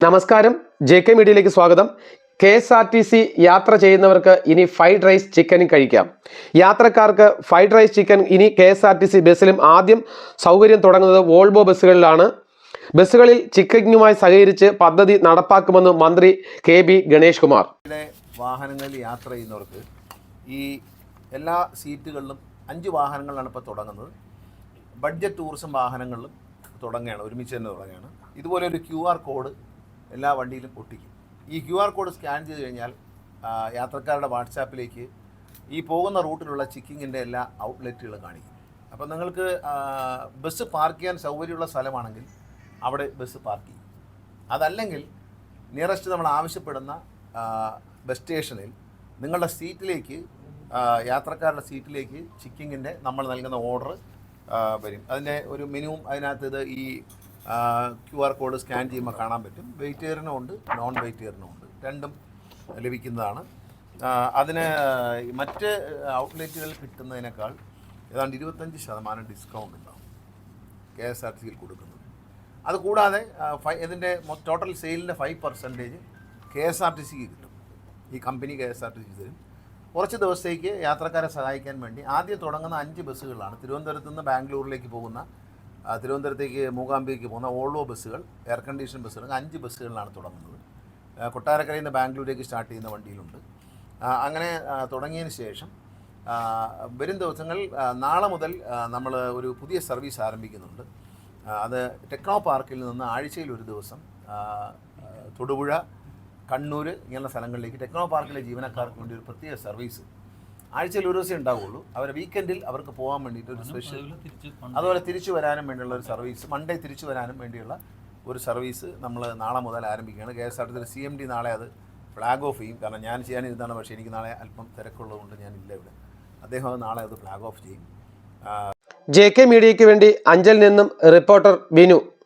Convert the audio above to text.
നമസ്കാരം, JK മീഡിയയിലേക്ക് സ്വാഗതം. KSRTC യാത്ര ചെയ്യുന്നവർക്ക് ഇനി ഫ്രൈഡ് റൈസ് ചിക്കനും കഴിക്കാം. യാത്രക്കാർക്ക് ഫ്രൈഡ് റൈസ് ചിക്കൻ ഇനി KSRTC ബസ്സിലും ആദ്യം സൗകര്യം തുടങ്ങുന്നത് വോൾവോ ബസ്സുകളിലാണ്. ബസ്സുകളിൽ ചിക്കനുമായി സഹകരിച്ച് പദ്ധതി നടപ്പാക്കുമെന്ന് മന്ത്രി KB ഗണേഷ് കുമാർ. വാഹനങ്ങളിൽ യാത്ര ചെയ്യുന്നവർക്ക് ഈ എല്ലാ സീറ്റുകളിലും 5 വാഹനങ്ങളാണ് ഇപ്പോൾ തുടങ്ങുന്നത്. ബഡ്ജറ്റ് ടൂറിസം വാഹനങ്ങളിലും തുടങ്ങുകയാണ്, ഒരുമിച്ച് തന്നെ തുടങ്ങുകയാണ്. ഇതുപോലെ ഒരു QR കോഡ് എല്ലാ വണ്ടിയിലും ഒട്ടിക്കും. ഈ QR കോഡ് സ്കാൻ ചെയ്ത് കഴിഞ്ഞാൽ യാത്രക്കാരുടെ വാട്സാപ്പിലേക്ക് ഈ പോകുന്ന റൂട്ടിലുള്ള ചിക്കിങ്ങിൻ്റെ എല്ലാ ഔട്ട്ലെറ്റുകളും കാണിക്കും. അപ്പോൾ നിങ്ങൾക്ക് ബസ് പാർക്ക് ചെയ്യാൻ സൗകര്യമുള്ള സ്ഥലമാണെങ്കിൽ അവിടെ ബസ് പാർക്ക് ചെയ്യും. അതല്ലെങ്കിൽ നിയറസ്റ്റ് നമ്മൾ ആവശ്യപ്പെടുന്ന ബസ് സ്റ്റേഷനിൽ നിങ്ങളുടെ സീറ്റിലേക്ക്, യാത്രക്കാരുടെ സീറ്റിലേക്ക് ചിക്കിങ്ങിൻ്റെ നമ്മൾ നൽകുന്ന ഓർഡർ വരും. അതിൻ്റെ ഒരു മിനിമം അതിനകത്ത് ഈ QR കോഡ് സ്കാൻ ചെയ്യുമ്പോൾ കാണാൻ പറ്റും. വെയിറ്റേറിനും ഉണ്ട്, നോൺ വെയിറ്റേറിനും ഉണ്ട്, രണ്ടും ലഭിക്കുന്നതാണ്. അതിന് മറ്റ് ഔട്ട്ലെറ്റുകളിൽ കിട്ടുന്നതിനേക്കാൾ ഏതാണ്ട് 25% ഡിസ്കൗണ്ട് ഉണ്ടാവും KSRTCയിൽ കൊടുക്കുന്നത്. അതുകൂടാതെ ഇതിൻ്റെ ടോട്ടൽ സെയിലിൻ്റെ 5% KSRTCക്ക് കിട്ടും. ഈ കമ്പനി KSRTC തരും. കുറച്ച് ദിവസത്തേക്ക് യാത്രക്കാരെ സഹായിക്കാൻ വേണ്ടി ആദ്യം തുടങ്ങുന്ന 5 ബസ്സുകളാണ്. തിരുവനന്തപുരത്ത് നിന്ന് ബാംഗ്ലൂരിലേക്ക് പോകുന്ന, തിരുവനന്തപുരത്തേക്ക് മൂകാംബികയ്ക്ക് പോകുന്ന വോൾവോ ബസ്സുകൾ, എയർ കണ്ടീഷൻ ബസ്സുകൾ 5 ബസ്സുകളിലാണ് തുടങ്ങുന്നത്. കൊട്ടാരക്കരയിൽ നിന്ന് ബാംഗ്ലൂരിലേക്ക് സ്റ്റാർട്ട് ചെയ്യുന്ന വണ്ടിയിലുണ്ട്. അങ്ങനെ തുടങ്ങിയതിന് ശേഷം വരും ദിവസങ്ങളിൽ നാളെ മുതൽ നമ്മൾ ഒരു പുതിയ സർവീസ് ആരംഭിക്കുന്നുണ്ട്. അത് ടെക്നോ പാർക്കിൽ നിന്ന് ആഴ്ചയിൽ ഒരു ദിവസം തൊടുപുഴ, കണ്ണൂർ ഇങ്ങനെയുള്ള സ്ഥലങ്ങളിലേക്ക് ടെക്നോ പാർക്കിലെ ജീവനക്കാർക്ക് വേണ്ടി ഒരു പ്രത്യേക സർവീസ് ആഴ്ചയിൽ ഒരു ദിവസം ഉണ്ടാവുള്ളൂ. അവർ വീക്കെൻഡിൽ അവർക്ക് പോകാൻ വേണ്ടിയിട്ട് ഒരു സ്പെഷ്യൽ, അതുപോലെ തിരിച്ചു വരാനും വേണ്ടിയുള്ള ഒരു സർവീസ്, മൺഡേ തിരിച്ചു വരാനും വേണ്ടിയുള്ള ഒരു സർവീസ് നമ്മൾ നാളെ മുതൽ ആരംഭിക്കുകയാണ്. KSRTC CMD നാളെ അത് ഫ്ലാഗ് ഓഫ് ചെയ്യും. കാരണം ഞാൻ ചെയ്യാനിരുന്നാണ്, പക്ഷേ എനിക്ക് നാളെ അല്പം തിരക്കുള്ളതുകൊണ്ട് ഞാനില്ല ഇവിടെ. അദ്ദേഹം അത് നാളെ അത് ഫ്ലാഗ് ഓഫ് ചെയ്യും. JK മീഡിയയ്ക്ക് വേണ്ടി അഞ്ചൽ നിന്നും റിപ്പോർട്ടർ ബിനു.